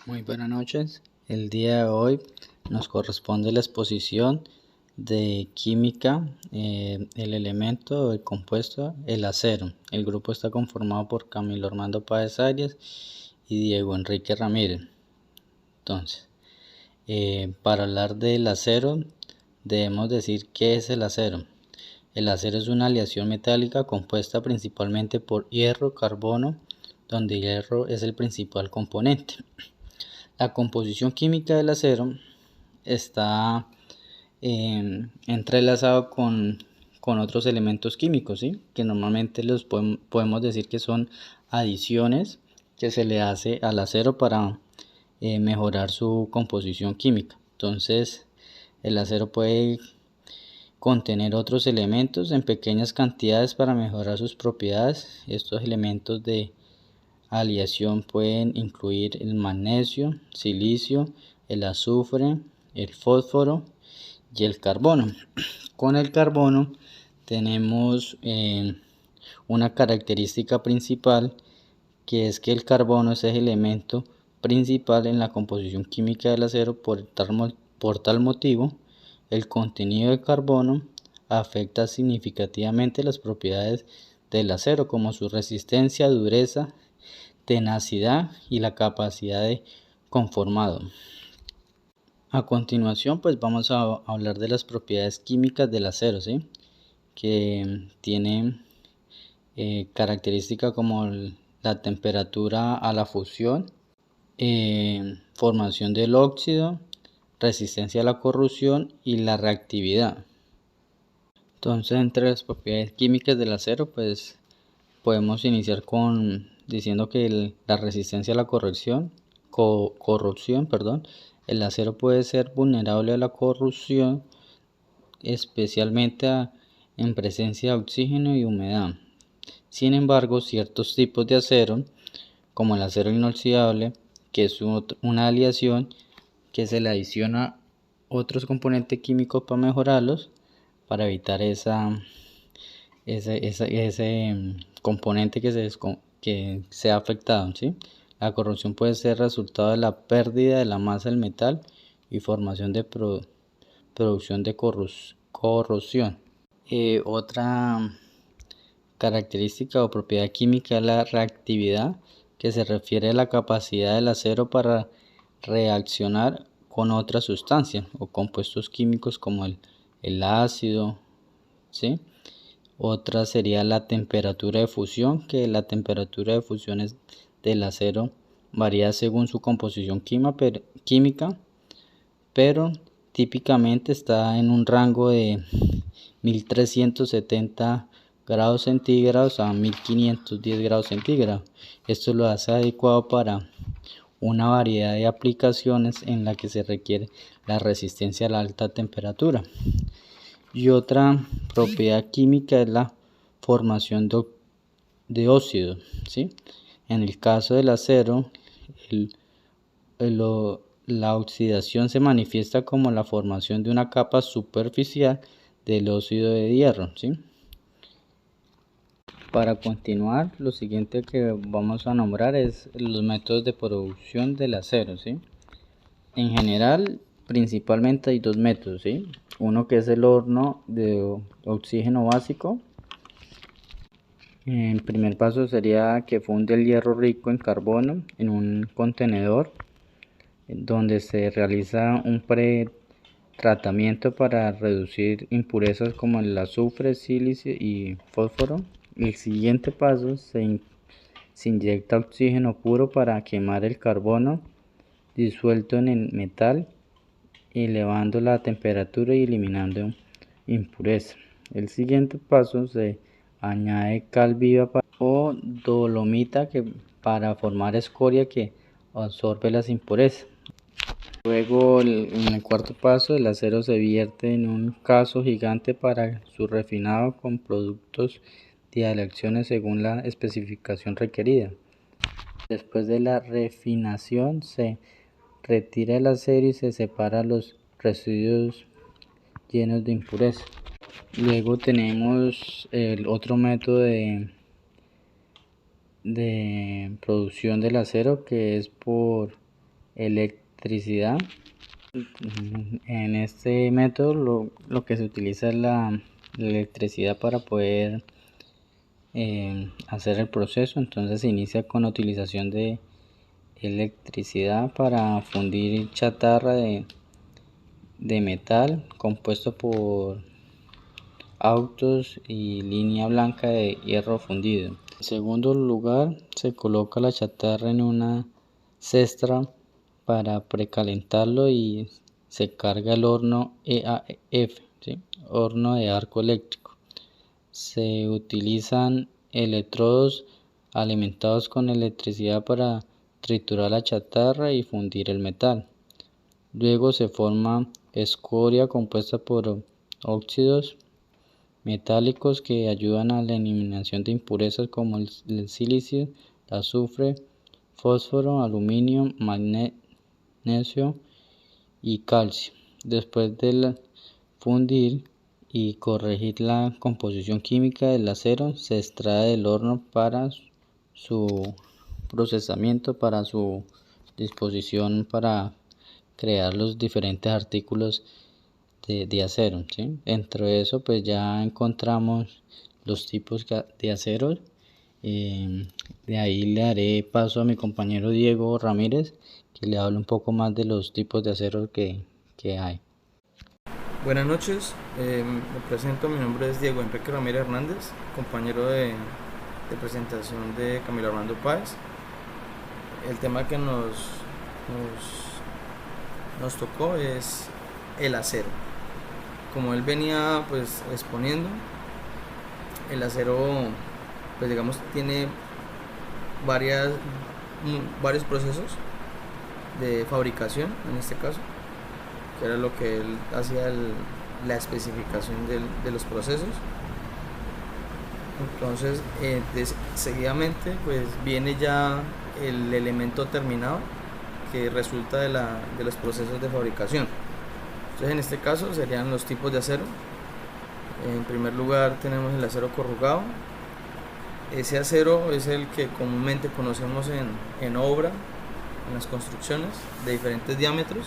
Muy buenas noches. El día de hoy nos corresponde la exposición de química, el elemento o el compuesto, el acero. El grupo está conformado por Camilo Armando Páez Arias y Diego Enrique Ramírez. Entonces, para hablar del acero, debemos decir qué es el acero. El acero es una aleación metálica compuesta principalmente por hierro, carbono, donde hierro es el principal componente. La composición química del acero está entrelazado con otros elementos químicos, ¿sí? Que normalmente los podemos decir que son adiciones que se le hace al acero para mejorar su composición química. Entonces, el acero puede contener otros elementos en pequeñas cantidades para mejorar sus propiedades. Estos elementos de aleación pueden incluir el magnesio, silicio, el azufre, el fósforo y el carbono. Con el carbono tenemos una característica principal, que es que el carbono es el elemento principal en la composición química del acero. Por tal motivo, el contenido de carbono afecta significativamente las propiedades del acero, como su resistencia, dureza, tenacidad y la capacidad de conformado. A continuación, pues vamos a hablar de las propiedades químicas del acero, ¿sí? Que tiene características como la temperatura a la fusión, formación del óxido, resistencia a la corrosión y la reactividad. Entonces, entre las propiedades químicas del acero, pues podemos iniciar diciendo que la resistencia a la corrosión, el acero puede ser vulnerable a la corrosión, especialmente en presencia de oxígeno y humedad. Sin embargo, ciertos tipos de acero, como el acero inoxidable, que es una aleación que se le adiciona otros componentes químicos para mejorarlos, para evitar ese componente que sea afectado, ¿sí? La corrosión puede ser resultado de la pérdida de la masa del metal y formación de producción de corrosión. Otra característica o propiedad química es la reactividad, que se refiere a la capacidad del acero para reaccionar con otras sustancias o compuestos químicos como el ácido, ¿sí? Otra sería la temperatura de fusión, que la temperatura de fusión del acero varía según su composición química, pero típicamente está en un rango de 1370 grados centígrados a 1510 grados centígrados. Esto lo hace adecuado para una variedad de aplicaciones en la que se requiere la resistencia a la alta temperatura. Y otra propiedad química es la formación de óxidos, ¿sí? En el caso del acero, la oxidación se manifiesta como la formación de una capa superficial del óxido de hierro, ¿sí? Para continuar, lo siguiente que vamos a nombrar es los métodos de producción del acero, ¿sí? En general, principalmente hay dos métodos, ¿sí? Uno que es el horno de oxígeno básico. El primer paso sería que funde el hierro rico en carbono en un contenedor, donde se realiza un pretratamiento para reducir impurezas como el azufre, silicio y fósforo. El siguiente paso se inyecta oxígeno puro para quemar el carbono disuelto en el metal, elevando la temperatura y eliminando impurezas. El siguiente paso se añade cal viva o dolomita para formar escoria que absorbe las impurezas. Luego, en el cuarto paso, el acero se vierte en un cazo gigante para su refinado con productos de aleaciones según la especificación requerida. Después de la refinación, se retira el acero y se separa los residuos llenos de impurezas. Luego tenemos el otro método de producción del acero, que es por electricidad. En este método lo que se utiliza es la electricidad para poder hacer el proceso. Entonces se inicia con la utilización de electricidad para fundir chatarra de metal compuesto por autos y línea blanca de hierro fundido. En segundo lugar, se coloca la chatarra en una cestra para precalentarlo y se carga el horno EAF, ¿sí? Horno de arco eléctrico. Se utilizan electrodos alimentados con electricidad para triturar la chatarra y fundir el metal. Luego se forma escoria compuesta por óxidos metálicos que ayudan a la eliminación de impurezas como el silicio, el azufre, fósforo, aluminio, magnesio y calcio. Después de fundir y corregir la composición química del acero, se extrae del horno para su procesamiento, para su disposición para crear los diferentes artículos de acero, ¿sí? Dentro de eso pues ya encontramos los tipos de aceros. De ahí le daré paso a mi compañero Diego Ramírez, que le hable un poco más de los tipos de acero que hay. Buenas noches, me presento, mi nombre es Diego Enrique Ramírez Hernández, compañero de presentación de Camilo Armando Páez. El tema que nos tocó es el acero. Como él venía pues exponiendo, el acero pues digamos tiene varios procesos de fabricación, en este caso, que era lo que él hacía la especificación de los procesos. Entonces seguidamente pues viene ya el elemento terminado que resulta de los procesos de fabricación. Entonces en este caso serían los tipos de acero. En primer lugar tenemos el acero corrugado. Ese acero es el que comúnmente conocemos en obra, en las construcciones de diferentes diámetros.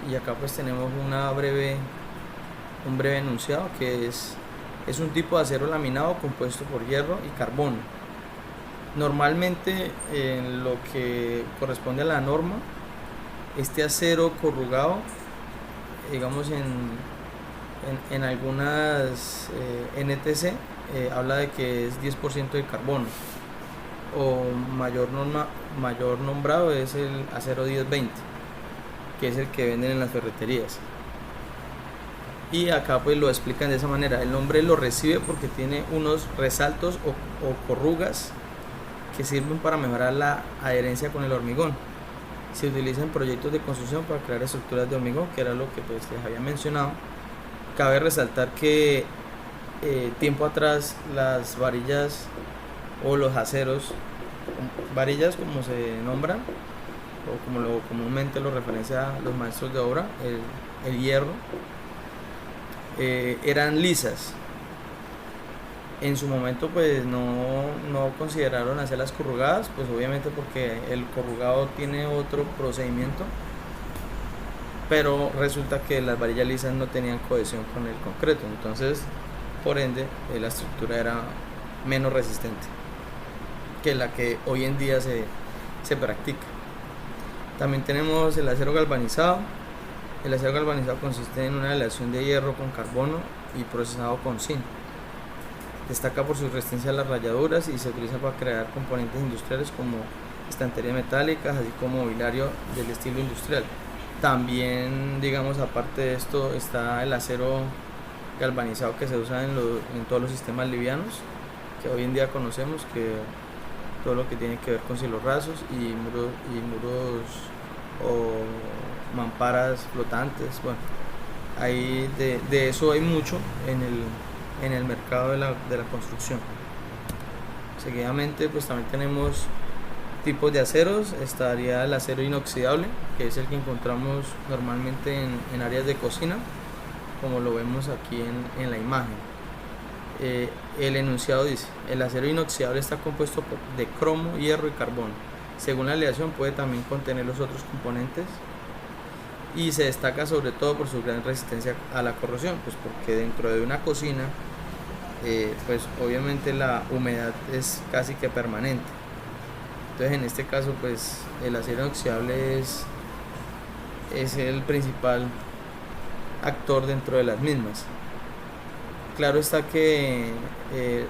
Y acá pues tenemos un breve enunciado que es un tipo de acero laminado compuesto por hierro y carbono. Normalmente en lo que corresponde a la norma, este acero corrugado, digamos en algunas NTC habla de que es 10% de carbono, o mayor nombrado es el acero 1020, que es el que venden en las ferreterías. Y acá pues lo explican de esa manera. El nombre lo recibe porque tiene unos resaltos o corrugas que sirven para mejorar la adherencia con el hormigón. Se utiliza en proyectos de construcción para crear estructuras de hormigón, que era lo que pues les había mencionado. Cabe resaltar que tiempo atrás las varillas o los aceros, varillas como se nombran, o como comúnmente lo referencia los maestros de obra, el hierro, eran lisas. En su momento pues no consideraron hacerlas corrugadas, pues obviamente porque el corrugado tiene otro procedimiento, pero resulta que las varillas lisas no tenían cohesión con el concreto, entonces por ende la estructura era menos resistente que la que hoy en día se practica. También tenemos el acero galvanizado. El acero galvanizado consiste en una aleación de hierro con carbono y procesado con zinc. Destaca por su resistencia a las rayaduras y se utiliza para crear componentes industriales como estanterías metálicas, así como mobiliario del estilo industrial. También, digamos, aparte de esto, está el acero galvanizado que se usa en todos los sistemas livianos que hoy en día conocemos, que todo lo que tiene que ver con cielos rasos y muros o mamparas flotantes. Bueno, de eso hay mucho en el mercado de la construcción. Seguidamente pues también tenemos tipos de aceros. Estaría el acero inoxidable, que es el que encontramos normalmente en áreas de cocina, como lo vemos aquí en la imagen. El enunciado dice: el acero inoxidable está compuesto de cromo, hierro y carbono. según la aleación puede también contener los otros componentes, y se destaca sobre todo por su gran resistencia a la corrosión, pues porque dentro de una cocina pues obviamente la humedad es casi que permanente. Entonces en este caso pues el acero inoxidable es el principal actor dentro de las mismas. Claro está que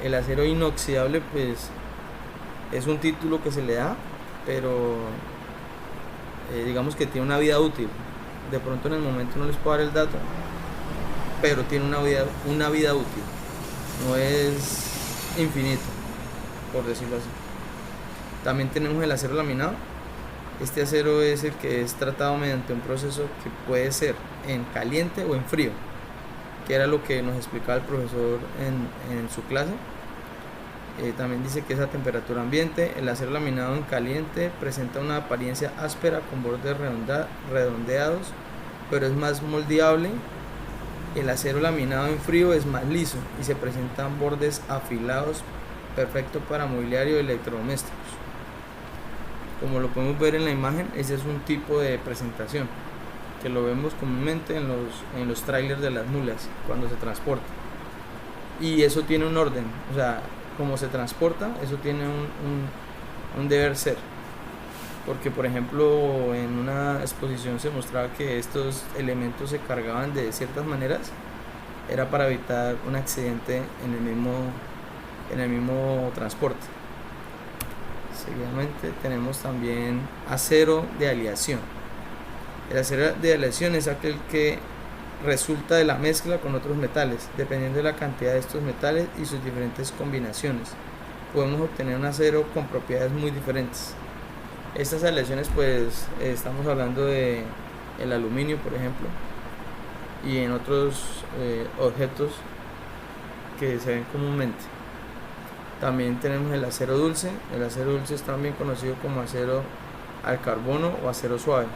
el acero inoxidable pues es un título que se le da, pero digamos que tiene una vida útil. De pronto en el momento no les puedo dar el dato, pero tiene una vida útil, no es infinito, por decirlo así. También tenemos el acero laminado. Este acero es el que es tratado mediante un proceso que puede ser en caliente o en frío, que era lo que nos explicaba el profesor en su clase. También dice que es a temperatura ambiente. El acero laminado en caliente presenta una apariencia áspera con bordes redondeados, pero es más moldeable. El acero laminado en frío es más liso y se presentan bordes afilados, perfecto para mobiliario y electrodomésticos. Como lo podemos ver en la imagen, ese es un tipo de presentación que lo vemos comúnmente en los trailers de las mulas cuando se transporta. Y eso tiene un orden, o sea, como se transporta, eso tiene un deber ser. Porque por ejemplo en una exposición se mostraba que estos elementos se cargaban de ciertas maneras, era para evitar un accidente en el mismo transporte. Seguidamente tenemos también acero de aleación. El acero de aleación es aquel que resulta de la mezcla con otros metales. Dependiendo de la cantidad de estos metales y sus diferentes combinaciones, podemos obtener un acero con propiedades muy diferentes. Estas aleaciones pues estamos hablando de el aluminio, por ejemplo, y en otros objetos que se ven comúnmente. También tenemos el acero dulce. El acero dulce es también conocido como acero al carbono o acero suave.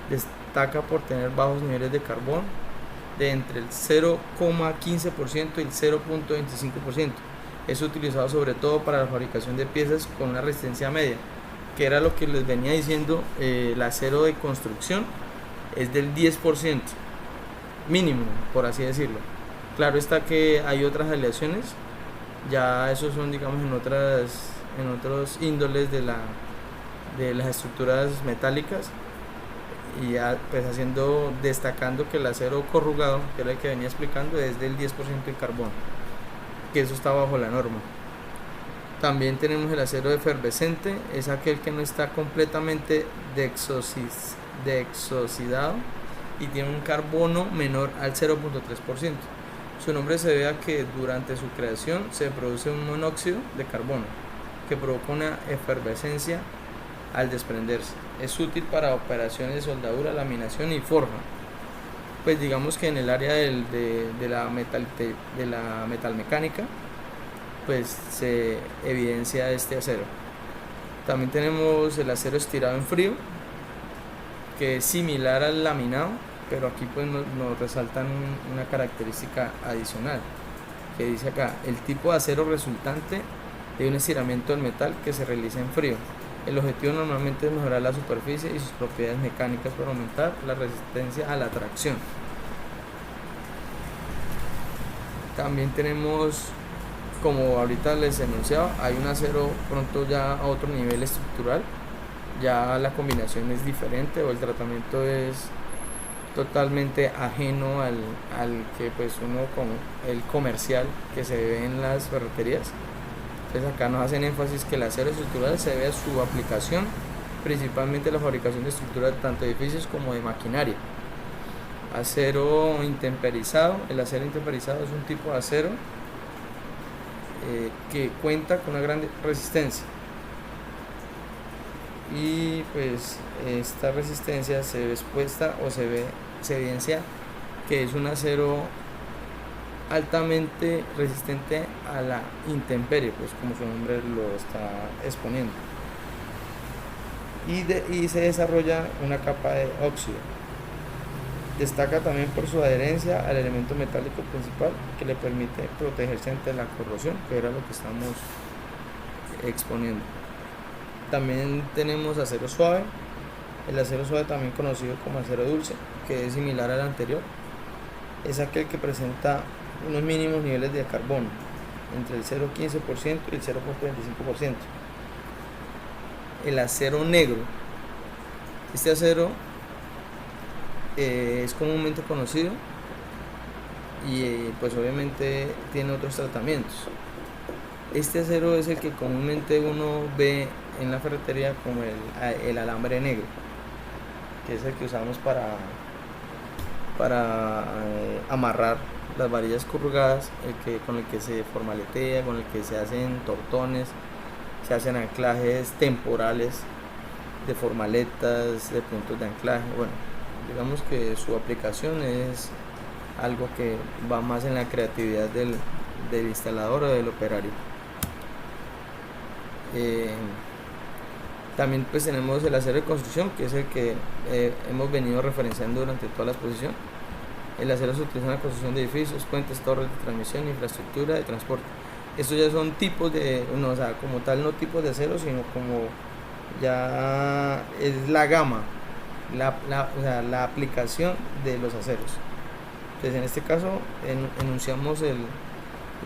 Destaca por tener bajos niveles de carbón de entre el 0,15% y el 0,25%. Es utilizado sobre todo para la fabricación de piezas con una resistencia media, que era lo que les venía diciendo. El acero de construcción es del 10% mínimo, por así decirlo. Claro está que hay otras aleaciones, ya esos son digamos en otros índoles de las estructuras metálicas, y ya pues destacando que el acero corrugado, que era el que venía explicando, es del 10% de carbono, que eso está bajo la norma. También tenemos el acero efervescente, es aquel que no está completamente deoxidado y tiene un carbono menor al 0,3%. Su nombre se debe a que durante su creación se produce un monóxido de carbono que provoca una efervescencia al desprenderse. Es útil para operaciones de soldadura, laminación y forja. Pues digamos que en el área de la metalmecánica pues se evidencia este acero. También tenemos el acero estirado en frío, que es similar al laminado, pero aquí pues nos resaltan una característica adicional, que dice acá: el tipo de acero resultante de un estiramiento del metal que se realiza en frío. El objetivo normalmente es mejorar la superficie y sus propiedades mecánicas para aumentar la resistencia a la tracción. También tenemos, como ahorita les enunciaba, hay un acero pronto ya a otro nivel estructural, ya la combinación es diferente o el tratamiento es totalmente ajeno al que pues uno con el comercial que se ve en las ferreterías. Entonces acá nos hacen énfasis que el acero estructural se debe a su aplicación principalmente la fabricación de estructuras tanto de edificios como de maquinaria. Acero intemperizado. El acero intemperizado es un tipo de acero que cuenta con una gran resistencia, y pues esta resistencia se ve expuesta o se evidencia que es un acero altamente resistente a la intemperie, pues como su nombre lo está exponiendo, y se desarrolla una capa de óxido. Destaca también por su adherencia al elemento metálico principal, que le permite protegerse ante la corrosión, que era lo que estamos exponiendo. También tenemos acero suave. El acero suave, también conocido como acero dulce, que es similar al anterior, es aquel que presenta unos mínimos niveles de carbono entre el 0,15% y el 0,25%. El acero negro, este acero es comúnmente conocido y pues obviamente tiene otros tratamientos. Este acero es el que comúnmente uno ve en la ferretería como el alambre negro, que es el que usamos para amarrar las varillas corrugadas, con el que se formaletea, con el que se hacen tortones, se hacen anclajes temporales de formaletas, de puntos de anclaje. Bueno, digamos que su aplicación es algo que va más en la creatividad del instalador o del operario. También pues tenemos el acero de construcción, que es el que hemos venido referenciando durante toda la exposición. El acero se utiliza en la construcción de edificios, puentes, torres de transmisión, infraestructura de transporte. Estos ya son tipos de, no, o sea, como tal no tipos de acero, sino como ya es la gama, o sea, la aplicación de los aceros. Entonces en este caso enunciamos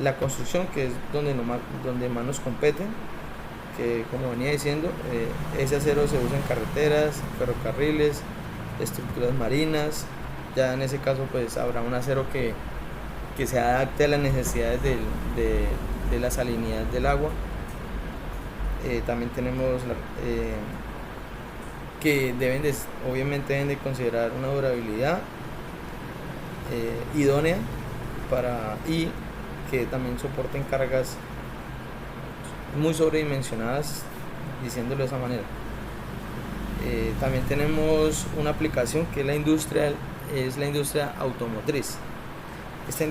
la construcción, que es donde más nos compete, que como venía diciendo, ese acero se usa en carreteras, ferrocarriles, estructuras marinas. Ya en ese caso pues habrá un acero que se adapte a las necesidades de la salinidad del agua. También tenemos que obviamente deben de considerar una durabilidad idónea y que también soporten cargas muy sobredimensionadas, diciéndolo de esa manera. También tenemos una aplicación que es la industria automotriz. Esta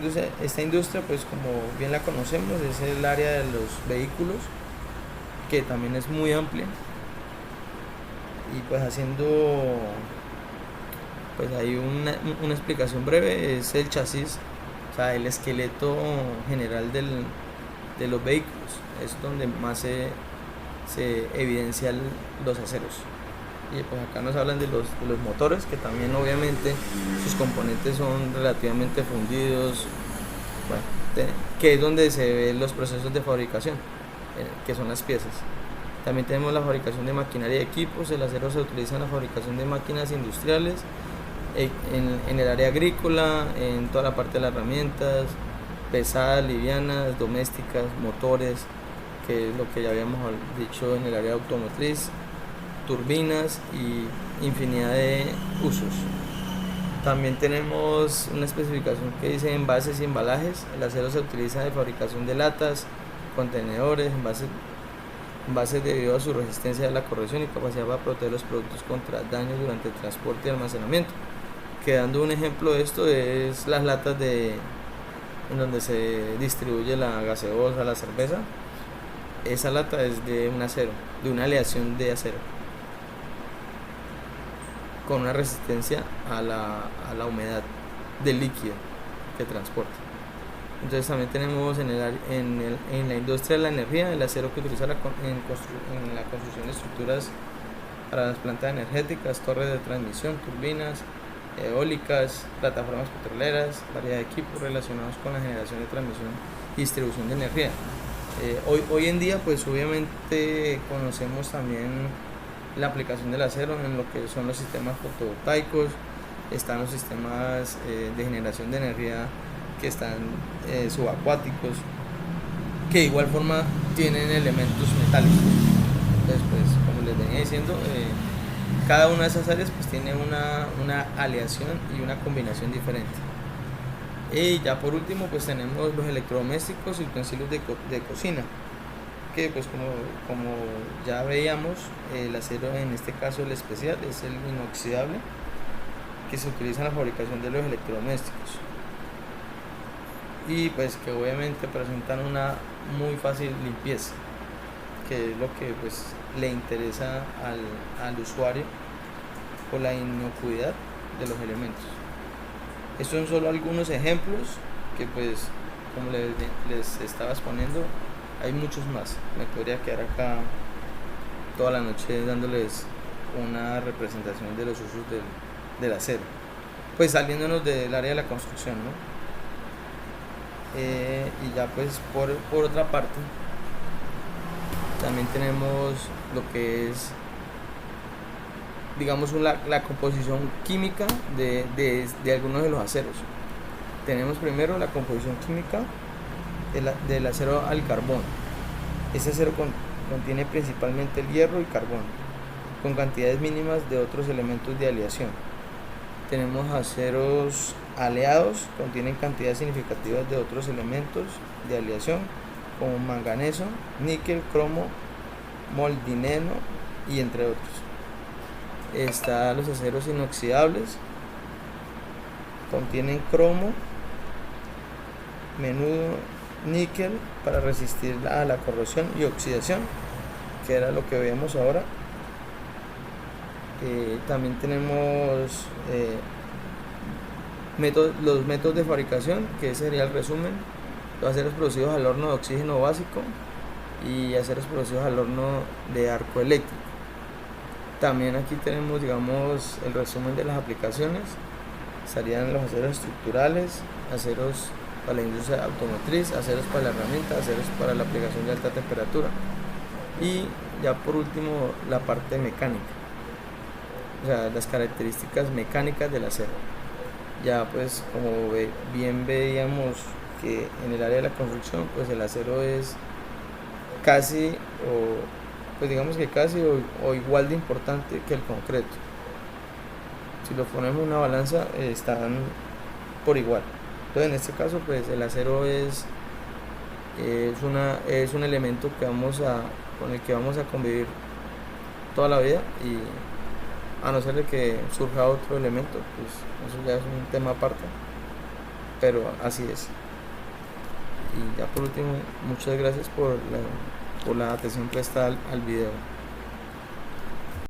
industria, pues como bien la conocemos, es el área de los vehículos, que también es muy amplia. Y pues haciendo pues hay una explicación breve, es el chasis, o sea, el esqueleto general de los vehículos, es donde más se evidencian los aceros. Y pues acá nos hablan de los motores, que también obviamente sus componentes son relativamente fundidos, bueno, que es donde se ven los procesos de fabricación, que son las piezas. También tenemos la fabricación de maquinaria y equipos. El acero se utiliza en la fabricación de máquinas industriales, en el área agrícola, en toda la parte de las herramientas, pesadas, livianas, domésticas, motores, que es lo que ya habíamos dicho en el área automotriz, turbinas y infinidad de usos. También tenemos una especificación que dice envases y embalajes. El acero se utiliza en fabricación de latas, contenedores, envases debido a su resistencia a la corrosión y capacidad para proteger los productos contra daños durante el transporte y almacenamiento. Quedando un ejemplo de esto es las latas en donde se distribuye la gaseosa, la cerveza. Esa lata es de un acero, de una aleación de acero, con una resistencia a la humedad del líquido que transporta. Entonces también tenemos en la industria de la energía, el acero que utiliza en la construcción de estructuras para las plantas energéticas, torres de transmisión, turbinas eólicas, plataformas petroleras, variedad de equipos relacionados con la generación de transmisión y distribución de energía. Hoy en día pues obviamente conocemos también la aplicación del acero en lo que son los sistemas fotovoltaicos, están los sistemas de generación de energía que están subacuáticos, que de igual forma tienen elementos metálicos. Entonces pues como les venía diciendo, cada una de esas áreas pues tiene una aleación y una combinación diferente. Y ya por último pues tenemos los electrodomésticos y utensilios de cocina, que pues como ya veíamos, el acero en este caso el especial es el inoxidable, que se utiliza en la fabricación de los electrodomésticos y pues que obviamente presentan una muy fácil limpieza, que es lo que pues le interesa al usuario por la inocuidad de los elementos. Estos son solo algunos ejemplos que pues como les estaba exponiendo, hay muchos más. Me podría quedar acá toda la noche dándoles una representación de los usos del acero, pues saliéndonos del área de la construcción, ¿no? Y ya pues por otra parte también tenemos lo que es, digamos, la composición química de algunos de los aceros. Tenemos primero la composición química del acero al carbón. Este acero contiene principalmente el hierro y carbón, con cantidades mínimas de otros elementos de aleación. Tenemos aceros aleados, contienen cantidades significativas de otros elementos de aleación, como manganeso, níquel, cromo, molibdeno y entre otros. Están los aceros inoxidables, contienen cromo, menudo níquel para resistir a la corrosión y oxidación, que era lo que vemos ahora. También tenemos los métodos de fabricación, que sería el resumen: los aceros producidos al horno de oxígeno básico y aceros producidos al horno de arco eléctrico. También aquí tenemos, digamos, el resumen de las aplicaciones. Estarían los aceros estructurales, aceros para la industria automotriz, aceros para la herramienta, aceros para la aplicación de alta temperatura, y ya por último la parte mecánica, o sea, las características mecánicas del acero. Ya pues como bien veíamos que en el área de la construcción, pues el acero es casi, o pues digamos que casi o igual de importante que el concreto. Si lo ponemos en una balanza, están por igual. Entonces en este caso pues el acero es un elemento con el que vamos a convivir toda la vida, y a no ser de que surja otro elemento, pues eso ya es un tema aparte, pero así es. Y ya por último, muchas gracias por la atención prestada al video.